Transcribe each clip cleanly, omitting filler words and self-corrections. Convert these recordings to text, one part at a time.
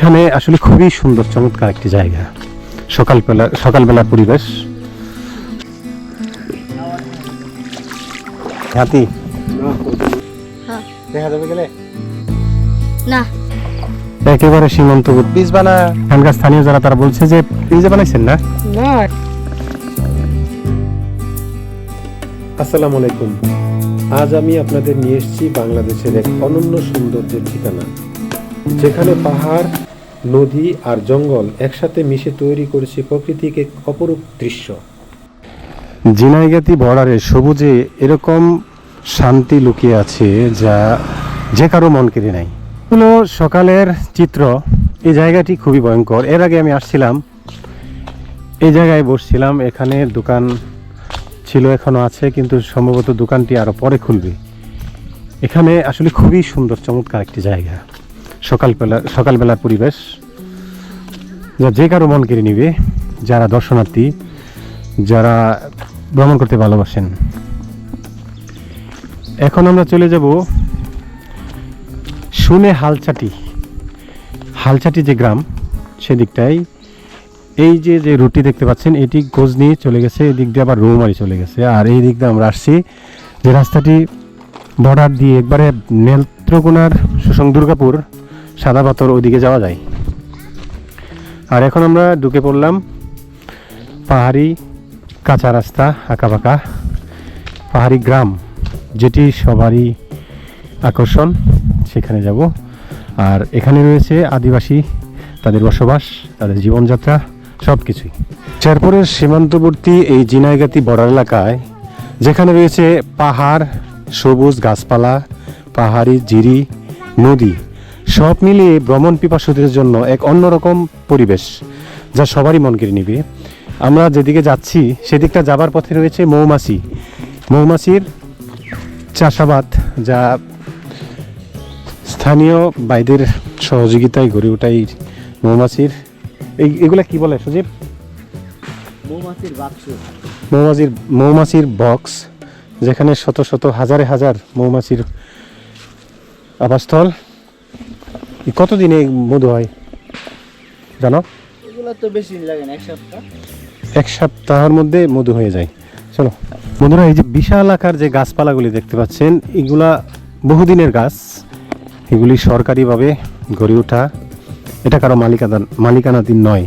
এখানে আসলে খুবই সুন্দর চমৎকার একটি জায়গা। সকালবেলার পরিবেশ। হাতি দেখা যাবে গেলে না একেবারে সীমান্তবর্তী ব্রিজ বানা। এখানকার স্থানীয় যারা তারা বলছে যে ব্রিজে বানাইছেন না। আসসালামু আলাইকুম। আজ আমি আপনাদের নিয়ে এসেছি বাংলাদেশের এক অনন্য সৌন্দর্যের ঠিকানা, যেখানে পাহাড়, নদী আর জঙ্গল একসাথে মিশে তৈরি করেছে প্রকৃতিক এক অপরূপ দৃশ্য। ঝিনাইগাতি বর্ডারে সবুজে এরকম শান্তি লুকিয়ে আছে যা যে কারো মন কেড়ে নেয়। হলো সকালের চিত্র। এই জায়গাটি খুবই ভয়ঙ্কর। এর আগে আমি আসছিলাম, এই জায়গায় বসছিলাম। এখানে দোকান ছিল, এখনো আছে, কিন্তু সম্ভবত দোকানটি আরো পরে খুলবে। এখানে আসলে খুবই সুন্দর চমৎকার একটি জায়গা। সকালবেলার পরিবেশ যা যে কারো মন কেড়ে নিবে, যারা দর্শনার্থী, যারা ভ্রমণ করতে ভালোবাসেন। এখন আমরা চলে যাব শুনে হালচাটি যে গ্রাম, সেদিকটাই। এই যে রুটি দেখতে পাচ্ছেন, এটি গজনি চলে গেছে, এদিক দিয়ে আবার রৌমারি চলে গেছে। আর এই দিক দিয়ে আমরা আসছি যে রাস্তাটি বর্ডার দিয়ে একবারে নেত্রকোনার সুসং দুর্গাপুর সাদা পাথর ওইদিকে যাওয়া যায়। আর এখন আমরা ঢুকে পড়লাম পাহাড়ি কাঁচা রাস্তা, আঁকাবাঁকা পাহাড়ি গ্রাম, যেটি সবারই আকর্ষণ। সেখানে যাব। আর এখানে রয়েছে আদিবাসী, তাদের বসবাস, তাদের জীবনযাত্রা, সব কিছুই। শেরপুরের সীমান্তবর্তী এই ঝিনাইগাতি বর্ডার এলাকায়, যেখানে রয়েছে পাহাড়, সবুজ গাছপালা, পাহাড়ি জিরি, নদী, সব মিলিয়ে ভ্রমণ পিপাসুদের জন্য এক অন্যরকম পরিবেশ, যা সবারই মন কেড়ে নিবে। আমরা যেদিকে যাচ্ছি সেদিকটা যাবার পথে রয়েছে মৌমাছির চাষাবাদ, যা স্থানীয় ভাইদের সহযোগিতায় গড়ে ওঠাই মৌমাছির। এগুলা কি বলে সজীব? মৌমাছির বক্স, যেখানে শত শত হাজারে হাজার মৌমাছির আবাসস্থল। কতদিনে মধু হয় জানো? তো বেশি লাগে না, এক সপ্তাহের মধ্যে মধু হয়ে যায়। চলো বন্ধুরা, এই যে বিশাল আকার যে গাছপালাগুলি দেখতে পাচ্ছেন, এগুলা বহুদিনের গাছ। এগুলি সরকারিভাবে গড়ে ওঠা, এটা কারো মালিকানাধীন নয়।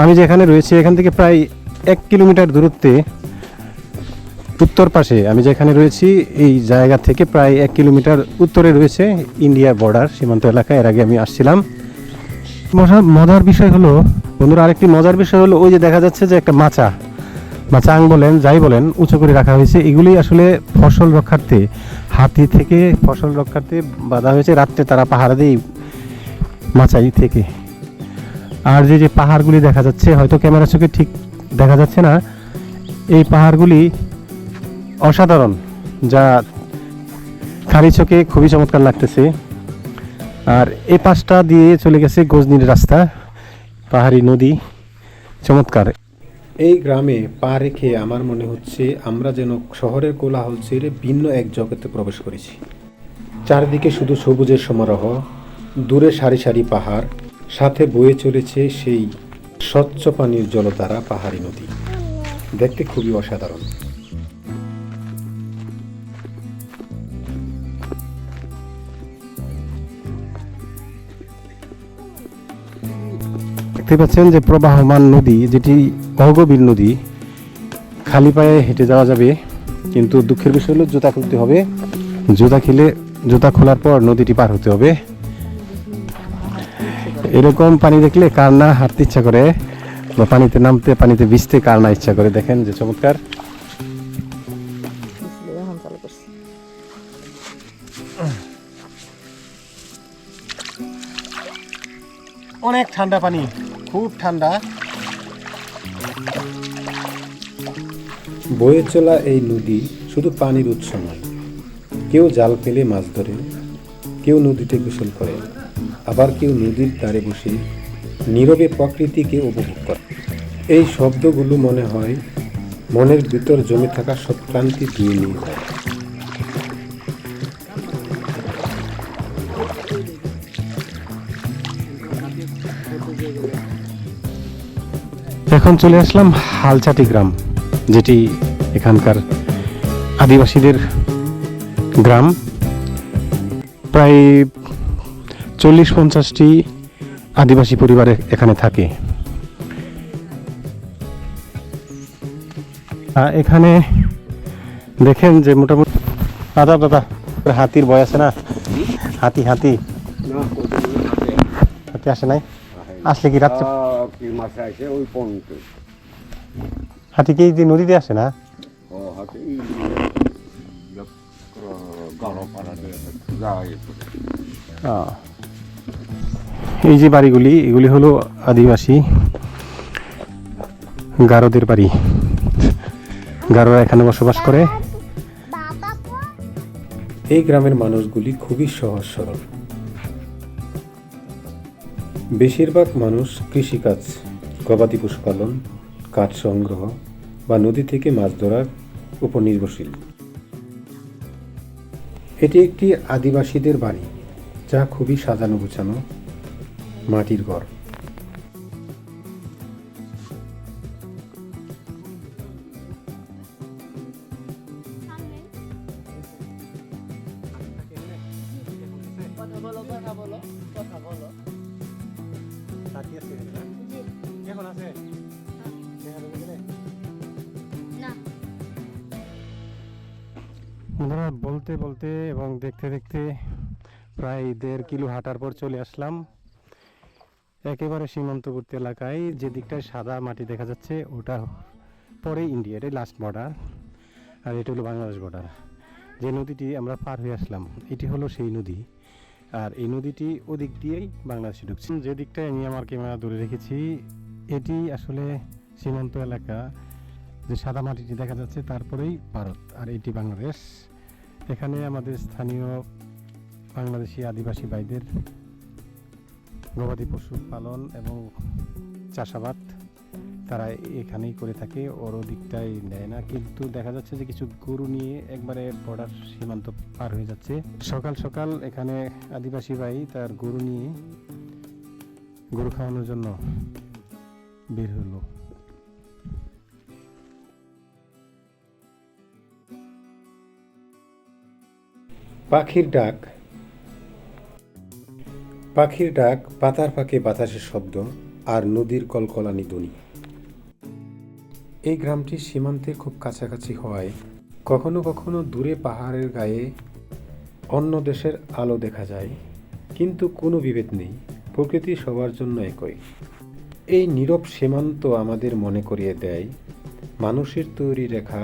আমি যেখানে রয়েছি এখান থেকে প্রায় 1 কিলোমিটার দূরত্বে উত্তর পাশে, আমি যেখানে রয়েছি এই জায়গা থেকে প্রায় 1 কিলোমিটার উত্তরে রয়েছে ইন্ডিয়ার বর্ডার, সীমান্ত এলাকা। এর আগে আমি আসছিলাম। মজার বিষয় হলো বন্ধুরা, আরেকটি মজার বিষয় হলো, ওই যে দেখা যাচ্ছে যে একটা মাচাং বলেন, যাই বলেন, উঁচু করে রাখা হয়েছে। এগুলি আসলে ফসল রক্ষার্থে, হাতি থেকে ফসল রক্ষার্থে বাঁধা হয়েছে। রাত্রে তারা পাহারা দেয় মাচাই থেকে। আর যে পাহাড়গুলি দেখা যাচ্ছে, হয়তো ক্যামেরা চোখে ঠিক দেখা যাচ্ছে না, এই পাহাড়গুলি অসাধারণ, যা খালি চোখে খুবই চমৎকার লাগতেছে। আর এই পাশটা দিয়ে চলে গেছে গজনির রাস্তা, পাহাড়ি নদী, চমৎকার। এই গ্রামে পা রেখে আমার মনে হচ্ছে আমরা যেন শহরের কোলাহল ছেড়ে ভিন্ন এক জগতে প্রবেশ করেছি। চারদিকে শুধু সবুজের সমারোহ, দূরে সারি সারি পাহাড়, সাথে বয়ে চলেছে সেই স্বচ্ছ পানির জলধারা, পাহাড়ি নদী। দেখতে খুবই অসাধারণ। দেখতে পাচ্ছেন যে প্রবাহমান নদী, যেটি অগভীর নদী, খালি পায়ে হেঁটে যাওয়া যাবে, কিন্তু দুঃখের বিষয় হলো জুতা খুলতে হবে। জুতা খোলার পর নদীটি পার হতে হবে। এরকম পানি দেখলে কার না হাঁটতে ইচ্ছা করে, বা পানিতে নামতে, পানিতে ভিজতে কার না ইচ্ছা করে। দেখেন যে চমৎকার। অনেক ঠান্ডা পানি, খুব ঠান্ডা। বয়ে চলা এই নদী শুধু পানির উৎস নয়, কেউ জাল ফেলে মাছ ধরে, কেউ নদীতে গোসল করে, আবার কেউ নদীর ধারে বসে নীরবে প্রকৃতিকে উপভোগ করে। এই শব্দগুলো মনে হয় মনের ভিতর জমে থাকা সব ক্লান্তি ধুয়ে নিয়ে যায়। এখন চলে আসলাম হালচাটি গ্রাম, যেটি এখানকার আদিবাসীদের গ্রাম। প্রায় 40-50টি আদিবাসী পরিবার এখানে থাকে। এখানে দেখেন যে মোটামুটি দাদা হাতির ভয় আছে না? হাতি হাতি হাতি আসে নাই? আসলে কি রাত্রে কি মাছে আছে ওই পর্যন্ত হাতি কি এই যে নদীতে আসে না? ও হাতে গরম পাড়া দিয়ে যায়। এই যে বাড়িগুলি, এগুলি হলো আদিবাসী গারোদের বাড়ি। গারোরা এখানে বসবাস করে। এই গ্রামের মানুষগুলি খুবই সহজ সরল। বেশিরভাগ মানুষ কৃষিকাজ, গবাদি পশু পালন, কাঠ সংগ্রহ বা নদী থেকে মাছ ধরার উপর নির্ভরশীল। এটি একটি আদিবাসীদের বাড়ি, যা খুবই সাজানো গুছানো মাটির ঘর। কথা বলো কথা বলো কথা বলো। না। বন্ধুরা, বলতে বলতে এবং দেখতে দেখতে প্রায় 1.5 কিলো হাঁটার পর চলে আসলাম একেবারে সীমান্তবর্তী এলাকায়। যে দিকটায় সাদা মাটি দেখা যাচ্ছে ওটা পরে ইন্ডিয়া, এটাই লাস্ট বর্ডার, আর এটা হলো বাংলাদেশ বর্ডার। যে নদীটি আমরা পার হয়ে আসলাম এটি হলো সেই নদী, আর এই নদীটি ওদিক দিয়েই বাংলাদেশে ঢুকছে। যে দিকটায় আমি আমার ক্যামেরা ধরে রেখেছি এটি আসলে সীমান্ত এলাকা। যে সাদা মাটিটি দেখা যাচ্ছে তারপরেই ভারত, আর এটি বাংলাদেশ। এখানে আমাদের স্থানীয় বাংলাদেশি আদিবাসী ভাইদের গবাদি পশু পালন এবং চাষাবাদ তারা এখানেই করে থাকে, ওর দিকটাই নেয় না। কিন্তু দেখা যাচ্ছে যে কিছু গরু নিয়ে একবারে বর্ডার সীমান্ত পার হয়ে যাচ্ছে। সকাল সকাল এখানে আদিবাসী ভাই তার গরু নিয়ে গরু খাওয়ানোর জন্য বের হলো। পাখির ডাক, পাখির ডাক, পাতার ফাঁকে বাতাসের শব্দ আর নদীর কলকলানি ধ্বনি। এই গ্রামটি সীমান্তে খুব কাছাকাছি হওয়ায় কখনো কখনো দূরে পাহাড়ের গায়ে অন্য দেশের আলো দেখা যায়, কিন্তু কোনো বিভেদ নেই, প্রকৃতি সবার জন্য একই। এই নীরব সীমান্ত আমাদের মনে করিয়ে দেয় মানুষের তৈরি রেখা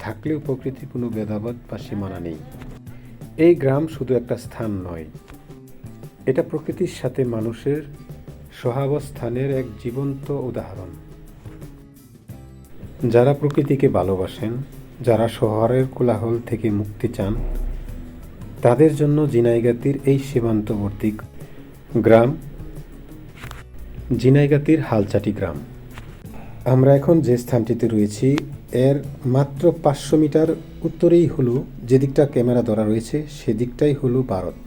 থাকলেও প্রকৃতির কোনো ভেদাভেদ বা সীমানা নেই। এই গ্রাম শুধু একটা স্থান নয়, এটা প্রকৃতির সাথে মানুষের সহাবস্থানের এক জীবন্ত উদাহরণ। যারা প্রকৃতিকে ভালোবাসেন, যারা শহরের কোলাহল থেকে মুক্তি চান, তাদের জন্য ঝিনাইগাতির এই সীমান্তবর্তী গ্রাম ঝিনাইগাতির হালচাটি গ্রাম। আমরা এখন যে স্থানটিতে রয়েছি এর মাত্র 500 মিটার উত্তরেই হলো, যে দিকটা ক্যামেরা ধরা রয়েছে সেদিকটাই হলো ভারত,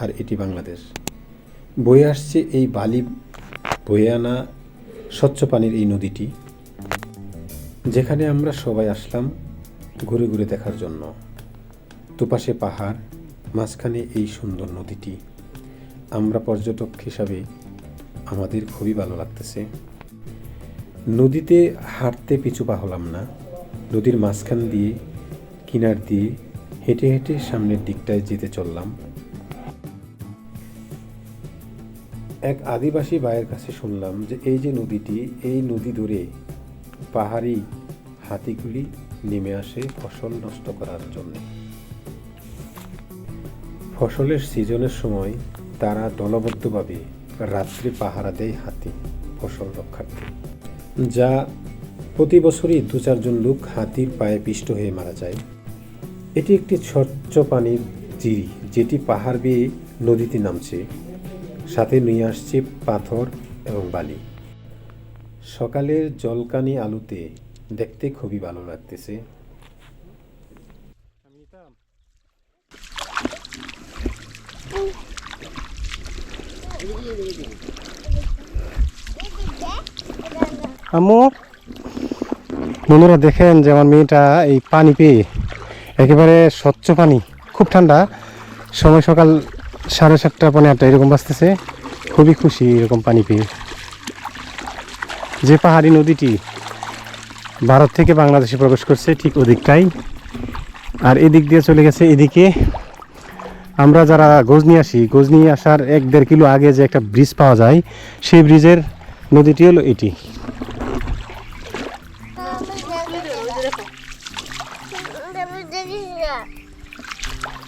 আর এটি বাংলাদেশ। বয়ে আসছে এই বালি বয়ে আনা স্বচ্ছ পানির এই নদীটি, যেখানে আমরা সবাই আসলাম ঘুরে ঘুরে দেখার জন্য। দুপাশে পাহাড়, মাঝখানে এই সুন্দর নদীটি। আমরা পর্যটক হিসাবে আমাদের খুবই ভালো লাগতেছে। নদীতে হাঁটতে পিছু পা হলাম না, নদীর মাঝখান দিয়ে কিনার দিয়ে হেঁটে হেঁটে সামনের দিকটায় যেতে চললাম। এক আদিবাসী ভাইয়ের কাছে শুনলাম যে এই যে নদীটি, এই নদী ধরে পাহাড়ি হাতিগুলি নেমে আসে ফসল নষ্ট করার জন্য। ফসলের সিজনের সময় তারা দলবদ্ধভাবে রাত্রে পাহারা দেয় হাতি ফসল রক্ষার্থে, যা প্রতি বছরই 2-4 জন লোক হাতির পায়ে পিষ্ট হয়ে মারা যায়। এটি একটি স্বচ্ছ পানির জিরি, যেটি পাহাড় বেয়ে নদীতে নামছে, সাথে নিয়ে আসছে পাথর এবং বালি। সকালের জলকানি আলোতে দেখতে খুবই ভালো লাগতেছে। আম্মু, বন্ধুরা দেখেন যে আমার মেয়েটা এই পানি পেয়ে একেবারে স্বচ্ছ পানি, খুব ঠান্ডা, সময় সকাল 7:30 পৌনে 8 এরকম বাজতেছে, খুবই খুশি এরকম পানি পেয়ে। যে পাহাড়ি নদীটি ভারত থেকে বাংলাদেশে প্রবেশ করছে ঠিক ওদিকটাই, আর এদিক দিয়ে চলে গেছে এদিকে। আমরা যারা গজনি আসি, গজনি আসার 1-1.5 কিলো আগে যে একটা ব্রিজ পাওয়া যায়, সেই ব্রিজের নদীটি হলো এটি।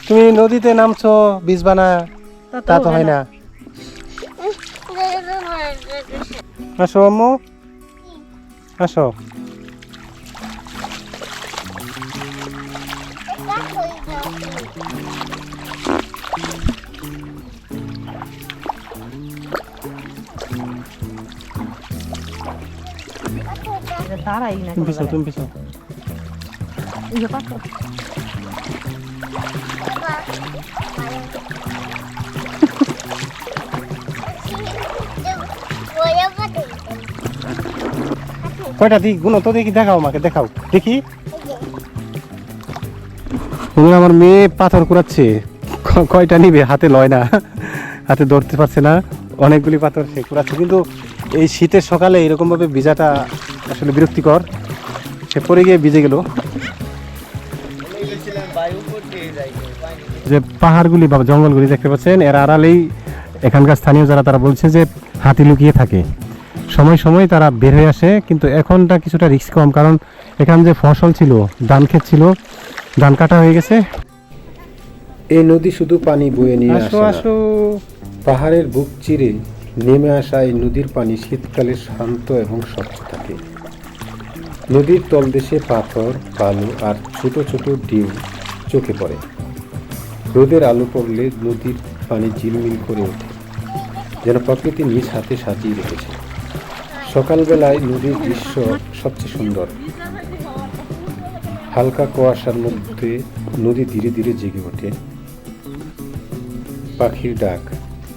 তুমি নদীতে নামছো বীজ বানা, তা তো হয় না। আসো আম্মু, আসো। দাঁড়াই না তুমি পিছো, তুমি পিছো। এই যে পাথর। কয়টা দিক গুনো তো দেখি, দেখাও আমাকে, দেখাও দেখি। আমার মেয়ে পাথর কুড়াচ্ছে, কয়টা নিবে হাতে লয় না, হাতে ধরতে পারছে না, অনেকগুলি পাথর সে কুড়াচ্ছে। কিন্তু এই শীতের সকালে এরকম ভাবে ভিজাটা আসলে বিরক্তিকর। সে পড়ে গিয়ে ভিজে গেল। যে পাহাড়গুলি বা জঙ্গলগুলি দেখতে পাচ্ছেন, এর আড়ালেই এখানকার স্থানীয় যারা তারা বলছে যে হাতি লুকিয়ে থাকে, সময় সময় তারা বের হয়ে আসে। কিন্তু এখনটা কিছুটা রিস্ক কম, কারণ এখানে যে ফসল ছিল, ধান ক্ষেত ছিল, ধান কাটা হয়ে গেছে। এই নদী শুধু পানি বয়ে নিয়ে আসে আসো না, আসো। পাহাড়ের বুক চিরে নেমে আসা এই নদীর পানি শীতকালে শান্ত এবং স্বচ্ছ থাকে। নদীর তলদেশে পাথর, বালু আর ছোট ছোট ডিম চোখে পড়ে। রোদের আলো পড়লে নদীর পানি ঝিলমিল করে ওঠে, যেন প্রকৃতি নিজ হাতে সাজিয়ে রেখেছে। সকালবেলায় নদীর দৃশ্য সবচেয়ে সুন্দর। হালকা কুয়াশার মধ্যে নদী ধীরে ধীরে জেগে ওঠে। পাখির ডাক,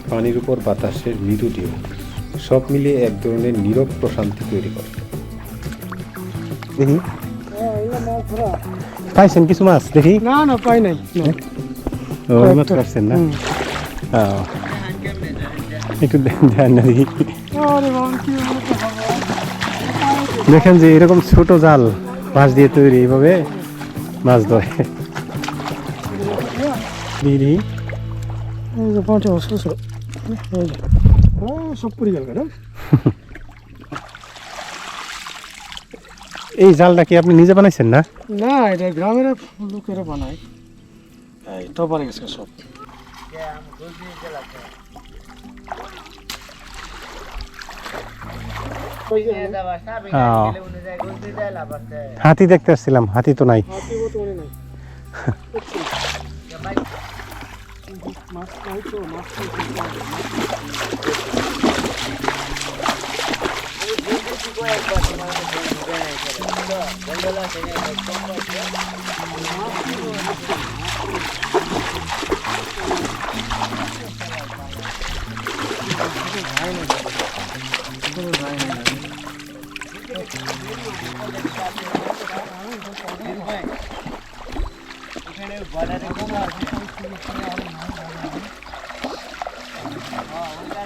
পানির উপর বাতাসের মৃদু ঢেউ, সব মিলিয়ে এক ধরনের নীরব প্রশান্তি তৈরি করে। দেখি পাইছেন কিছু মাছ? দেখি। না না পাই নাই। ও, এই মাছ পাচ্ছেন না? হ্যাঁ, একটু দেন না দেখি। দেখেন যে এরকম ছোট জাল মাছ দিয়ে তৈরি, এইভাবে মাছ ধরে। দিদি এই যে পাঁচটা ছোট ছোট সব পড়ে গেল। এই জালটা কি আপনি নিজে বানাইছেন না? না, এটা গ্রামের লোকেরা বানায়। এই তো বানিয়ে গেছে সব। হাতি দেখতে আসছিলাম, হাতি তো নাই।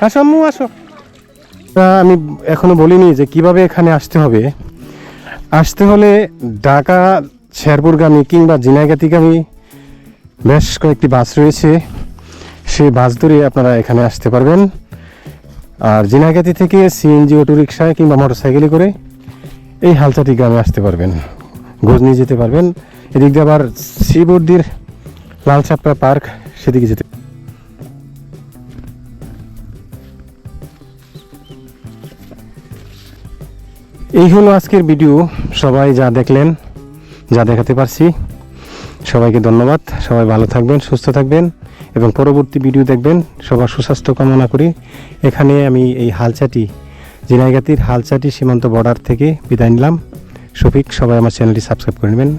আসো আম্মু, আসো। আমি এখনো বলিনি যে কিভাবে এখানে আসতে হবে। আসতে হলে ঢাকা শেরপুরগামী কিংবা ঝিনাইগাতিগামী বেশ কয়েকটি বাস রয়েছে, সেই বাস ধরে আপনারা এখানে আসতে পারবেন। আর ঝিনাইগাতি থেকে সিএনজি, অটো রিক্সায় কিংবা মোটরসাইকেলে করে এই হালচাটি গ্রামে আসতে পারবেন, গজনি যেতে পারবেন। এদিক দিয়ে আবার শ্রীবর্দির লালচাপড়া পার্ক, সেদিকে যেতে। এই হলো আজকের ভিডিও। সবাই যা দেখলেন, যা দেখাতে পারছি, সবাইকে ধন্যবাদ। সবাই ভালো থাকবেন, সুস্থ থাকবেন এবং পরবর্তী ভিডিও দেখবেন। সবার সুস্বাস্থ্য কামনা করি। এখানে আমি এই হালচাটি, ঝিনাইগাতির হালচাটি সীমান্ত বর্ডার থেকে বিদায় নিলাম। শফিক, সবাই আমার চ্যানেলটি সাবস্ক্রাইব করে নেবেন।